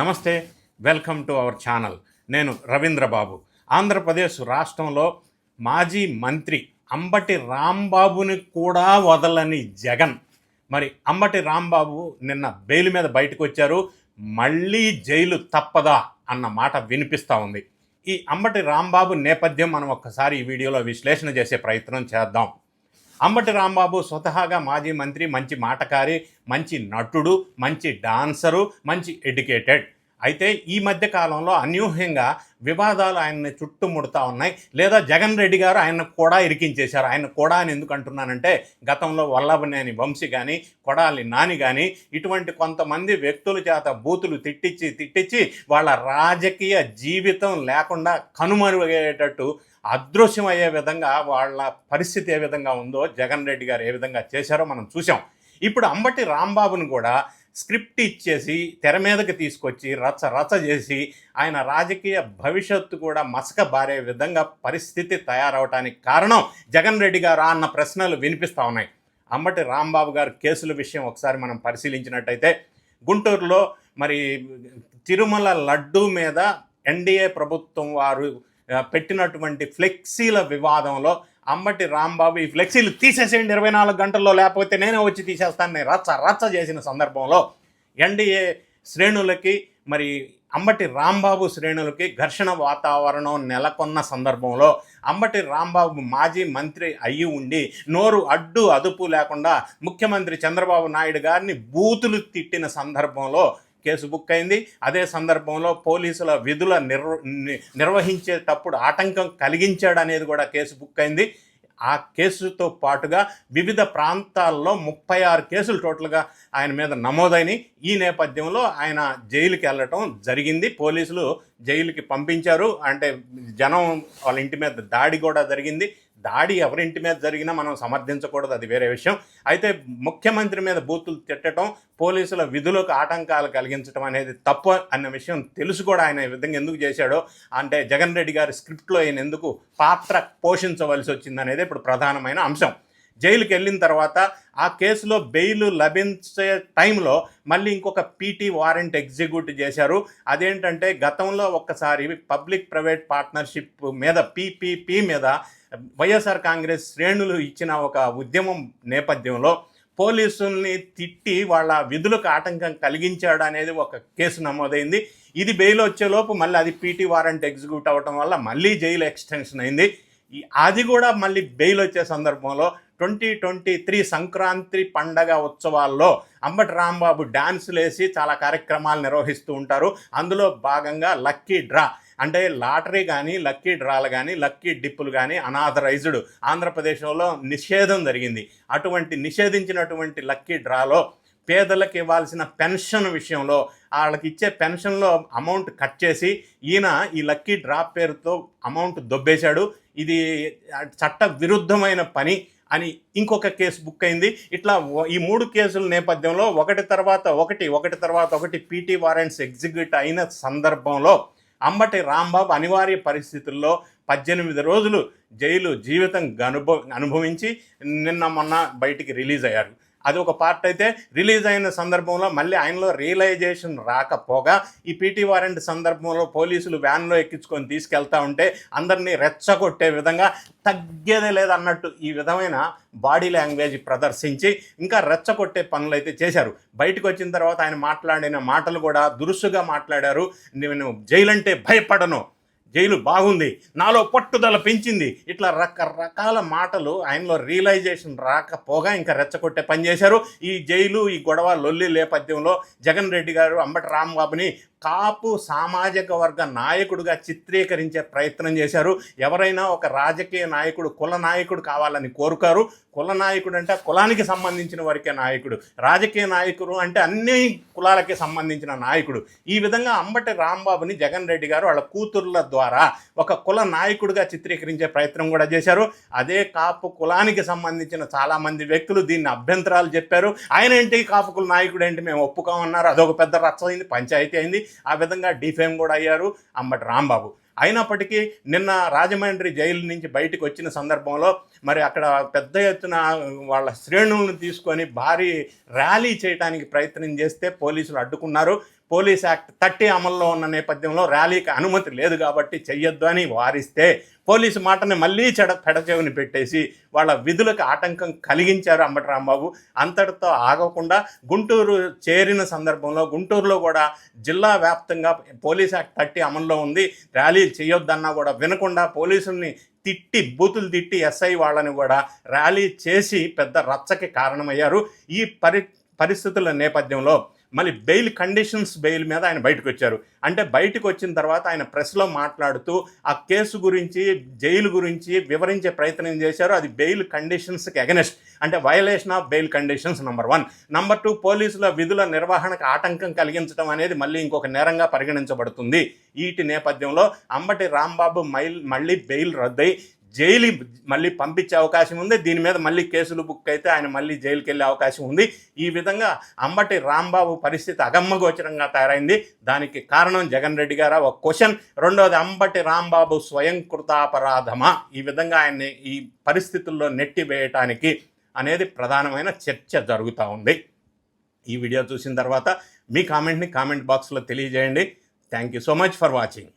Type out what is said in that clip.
నమస్తే, welcome to our channel. నేను రవీంద్ర బాబు. ఆంధ్రప్రదేశ్ రాష్ట్రంలో మాజీ మంత్రి అంబటి రాంబాబుని కూడా వదలని జగన్. మరి అంబటి రాంబాబు నిన్న బెయిల్ మీద బయటకు వచ్చారు. మళ్ళీ జైలు తప్పదా అన్న మాట వినిపిస్తూ ఉంది. ఈ అంబటి రాంబాబు నేపథ్యం మనం ఒక్కసారి ఈ వీడియోలో విశ్లేషణ చేసే ప్రయత్నం చేద్దాం. అంబటి రాంబాబు స్వతహాగా మాజీ మంత్రి, మంచి మాటకారి, మంచి నటుడు, మంచి డాన్సరు, మంచి ఎడ్యుకేటెడ్. అయితే ఈ మధ్య కాలంలో అనూహ్యంగా వివాదాలు ఆయన్ని చుట్టుముడుతూ ఉన్నాయి. లేదా జగన్ రెడ్డి గారు ఆయన కూడా ఇరికించేశారు. ఆయన కూడా అని ఎందుకు అంటున్నానంటే, గతంలో వల్లభనేని వంశీ కానీ, కొడాలి నాని కానీ ఇటువంటి కొంతమంది వ్యక్తుల చేత బూతులు తిట్టించి వాళ్ళ రాజకీయ జీవితం లేకుండా కనుమరుగయ్యేటట్టు అదృశ్యం అయ్యే విధంగా వాళ్ళ పరిస్థితి ఏ విధంగా ఉందో జగన్ రెడ్డి గారు ఏ విధంగా చేశారో మనం చూసాం. ఇప్పుడు అంబటి రాంబాబును కూడా స్క్రిప్ట్ ఇచ్చేసి తెర మీదకి తీసుకొచ్చి రచ్చ చేసి ఆయన రాజకీయ భవిష్యత్తు కూడా మసక బారే విధంగా పరిస్థితి తయారవటానికి కారణం జగన్ రెడ్డి గారు అన్న ప్రశ్నలు వినిపిస్తూ ఉన్నాయి. అంబటి రాంబాబు గారి కేసుల విషయం ఒకసారి మనం పరిశీలించినట్టయితే, గుంటూరులో మరి తిరుమల లడ్డూ మీద ఎన్డీఏ ప్రభుత్వం వారు పెట్టినటువంటి ఫ్లెక్సీల వివాదంలో అంబటి రాంబాబు ఈ ఫ్లెక్సీలు తీసేసేయండి 24 గంటల్లో, లేకపోతే నేనే వచ్చి తీసేస్తానని రచ్చ చేసిన సందర్భంలో ఎన్డీఏ శ్రేణులకి మరి అంబటి రాంబాబు శ్రేణులకి ఘర్షణ వాతావరణం నెలకొన్న సందర్భంలో అంబటి రాంబాబు మాజీ మంత్రి అయ్యి ఉండి నోరు అదుపు లేకుండా ముఖ్యమంత్రి చంద్రబాబు నాయుడు గారిని బూతులు తిట్టిన సందర్భంలో కేసు బుక్ అయింది. అదే సందర్భంలో పోలీసుల విధుల నిర్వహించేటప్పుడు ఆటంకం కలిగించాడనేది కూడా కేసు బుక్ అయింది. ఆ కేసుతో పాటుగా వివిధ ప్రాంతాల్లో 36 కేసులు టోటల్గా ఆయన మీద నమోదైనవి. ఈ నేపథ్యంలో ఆయన జైలుకి వెళ్ళటం జరిగింది. పోలీసులు జైలుకి పంపించారు. అంటే జనం వాళ్ళ ఇంటి మీద దాడి కూడా జరిగింది. దాడి ఎవరింటి మీద జరిగినా మనం సమర్థించకూడదు, అది వేరే విషయం. అయితే ముఖ్యమంత్రి మీద బూతులు తిట్టడం, పోలీసుల విధులకు ఆటంకాలు కలిగించడం అనేది తప్పు అన్న విషయం తెలుసు కూడా ఆయన ఈ విధంగా ఎందుకు చేశాడో, అంటే జగన్ రెడ్డి గారి స్క్రిప్ట్లో ఆయన ఎందుకు పాత్ర పోషించవలసి వచ్చిందనేది ఇప్పుడు ప్రధానమైన అంశం. జైలుకి వెళ్ళిన తర్వాత ఆ కేసులో బెయిల్ లభించే టైంలో మళ్ళీ ఇంకొక పీటీ వారెంట్ ఎగ్జిక్యూట్ చేశారు. అదేంటంటే, గతంలో ఒక్కసారి పబ్లిక్ ప్రైవేట్ పార్ట్నర్షిప్ మీద పీపీపీ మీద వైఎస్ఆర్ కాంగ్రెస్ శ్రేణులు ఇచ్చిన ఒక ఉద్యమం నేపథ్యంలో పోలీసుల్ని తిట్టి వాళ్ళ విధులకు ఆటంకం కలిగించాడు అనేది ఒక కేసు నమోదైంది. ఇది బెయిల్ వచ్చేలోపు మళ్ళీ అది పీటీ వారెంట్ ఎగ్జిక్యూట్ అవ్వటం వల్ల మళ్ళీ జైలు ఎక్స్టెన్షన్ అయింది. అది కూడా మళ్ళీ బెయిల్ వచ్చే సందర్భంలో 2023 సంక్రాంతి పండగ ఉత్సవాల్లో అంబటి రాంబాబు డ్యాన్సులు వేసి చాలా కార్యక్రమాలు నిర్వహిస్తూ ఉంటారు. అందులో భాగంగా లక్కీ డ్రా అంటే లాటరీ కానీ, లక్కీ డ్రాలు కానీ, లక్కీ డిప్పులు కానీ అనాథరైజ్డ్ ఆంధ్రప్రదేశ్లో నిషేధం జరిగింది. అటువంటి నిషేధించినటువంటి లక్కీ డ్రాలో పేదలకు ఇవ్వాల్సిన పెన్షన్ విషయంలో వాళ్ళకి ఇచ్చే పెన్షన్లో అమౌంట్ కట్ చేసి ఈయన ఈ లక్కీ డ్రా పేరుతో అమౌంట్ దొబ్బేశాడు. ఇది చట్ట విరుద్ధమైన పని అని ఇంకొక కేసు బుక్ అయింది. ఇట్లా ఈ 3 కేసుల నేపథ్యంలో ఒకటి తర్వాత ఒకటి పీటీ వారెంట్స్ ఎగ్జిక్యూట్ అయిన సందర్భంలో అంబటి రాంబాబు అనివార్య పరిస్థితుల్లో 18 రోజులు జైలు జీవితం అనుభవించి నిన్న మొన్న బయటికి రిలీజ్ అయ్యారు. అది ఒక పార్ట్ అయితే, రిలీజ్ అయిన సందర్భంలో మళ్ళీ ఆయనలో రియలైజేషన్ రాకపోగా ఈ పీటీ వారెంట్ సందర్భంలో పోలీసులు వ్యాన్లో ఎక్కించుకొని తీసుకెళ్తా ఉంటే అందరినీ రెచ్చగొట్టే విధంగా తగ్గేదే లేదన్నట్టు ఈ విధమైన బాడీ లాంగ్వేజ్ ప్రదర్శించి ఇంకా రెచ్చగొట్టే పనులు అయితే చేశారు. బయటకు వచ్చిన తర్వాత ఆయన మాట్లాడిన మాటలు కూడా దురుసుగా మాట్లాడారు. నేను జైలు అంటే భయపడను, జైలు బాగుంది, నాలో పట్టుదల పెంచింది, ఇట్లా రకరకాల మాటలు ఆయనలో రియలైజేషన్ రాకపోగా ఇంకా రెచ్చగొట్టే పని చేశారు. ఈ జైలు ఈ గొడవ లొల్లి నేపథ్యంలో జగన్ రెడ్డి గారు అంబటి రాంబాబుని కాపు సామాజిక వర్గ నాయకుడిగా చిత్రీకరించే ప్రయత్నం చేశారు. ఎవరైనా ఒక రాజకీయ నాయకుడు కుల నాయకుడు కావాలని కోరుకారు. కుల నాయకుడు అంటే కులానికి సంబంధించిన వారికే నాయకుడు, రాజకీయ నాయకుడు అంటే అన్ని కులాలకి సంబంధించిన నాయకుడు. ఈ విధంగా అంబటి రాంబాబుని జగన్ రెడ్డి గారు వాళ్ళ కూతుర్ల ద్వారా ఒక కుల నాయకుడిగా చిత్రీకరించే ప్రయత్నం కూడా చేశారు. అదే కాపు కులానికి సంబంధించిన చాలామంది వ్యక్తులు దీన్ని అభ్యంతరాలు చెప్పారు. ఆయన ఏంటి కాపు కుల నాయకుడు ఏంటి, మేము ఒప్పుకోమన్నారు. అదొక పెద్ద రచ్చ అయింది, పంచాయతీ అయింది. ఆ విధంగా డిఫేమ్ కూడా అయ్యారు అంబటి రాంబాబు. అయినప్పటికీ నిన్న రాజమండ్రి జైలు నుంచి బయటకు వచ్చిన సందర్భంలో మరి అక్కడ పెద్ద ఎత్తున వాళ్ళ శ్రేణులను తీసుకొని భారీ ర్యాలీ చేయడానికి ప్రయత్నం చేస్తే పోలీసులు అడ్డుకున్నారు. పోలీస్ యాక్ట్ 30 అమల్లో ఉన్న నేపథ్యంలో ర్యాలీకి అనుమతి లేదు కాబట్టి చెయ్యొద్దు అని వారిస్తే పోలీసు మాటని మళ్ళీ పెడచెవిని పెట్టేసి వాళ్ళ విధులకు ఆటంకం కలిగించారు అంబటి రాంబాబు. అంతటితో ఆగకుండా గుంటూరు చేరిన సందర్భంలో గుంటూరులో కూడా జిల్లా వ్యాప్తంగా పోలీస్ యాక్ట్ 30 అమల్లో ఉంది, ర్యాలీలు చేయొద్దన్నా కూడా వినకుండా పోలీసుల్ని తిట్టి బూతులు తిట్టి ఎస్ఐ వాళ్ళని కూడా ర్యాలీ చేసి పెద్ద రచ్చకి కారణమయ్యారు. ఈ పరిస్థితుల నేపథ్యంలో మళ్ళీ బెయిల్ మీద ఆయన బయటకు వచ్చారు. అంటే బయటకు వచ్చిన తర్వాత ఆయన ప్రెస్లో మాట్లాడుతూ ఆ కేసు గురించి జైలు గురించి వివరించే ప్రయత్నం చేశారు. అది బెయిల్ కండిషన్స్కి అగెనెస్ట్, అంటే violation of bail conditions number 1. Number 2, పోలీసుల విధుల నిర్వహణకు ఆటంకం కలిగించడం అనేది మళ్ళీ ఇంకొక నేరంగా పరిగణించబడుతుంది. వీటి నేపథ్యంలో అంబటి రాంబాబు మళ్ళీ బెయిల్ రద్దయి జైలు మళ్ళీ పంపించే అవకాశం ఉంది. దీని మీద మళ్ళీ కేసులు బుక్ అయితే ఆయన మళ్ళీ జైలుకి వెళ్ళే అవకాశం ఉంది. ఈ విధంగా అంబటి రాంబాబు పరిస్థితి అగమ్మగోచరంగా తయారైంది. దానికి కారణం జగన్ రెడ్డి గారా ఒక క్వశ్చన్. రెండవది, అంబటి రాంబాబు స్వయం కృతాపరాధమా ఈ విధంగా ఆయన్ని ఈ పరిస్థితుల్లో నెట్టివేయటానికి అనేది ప్రధానమైన చర్చ జరుగుతూ ఉంది. ఈ వీడియో చూసిన తర్వాత మీ కామెంట్ని కామెంట్ బాక్స్లో తెలియజేయండి. Thank you so much for watching.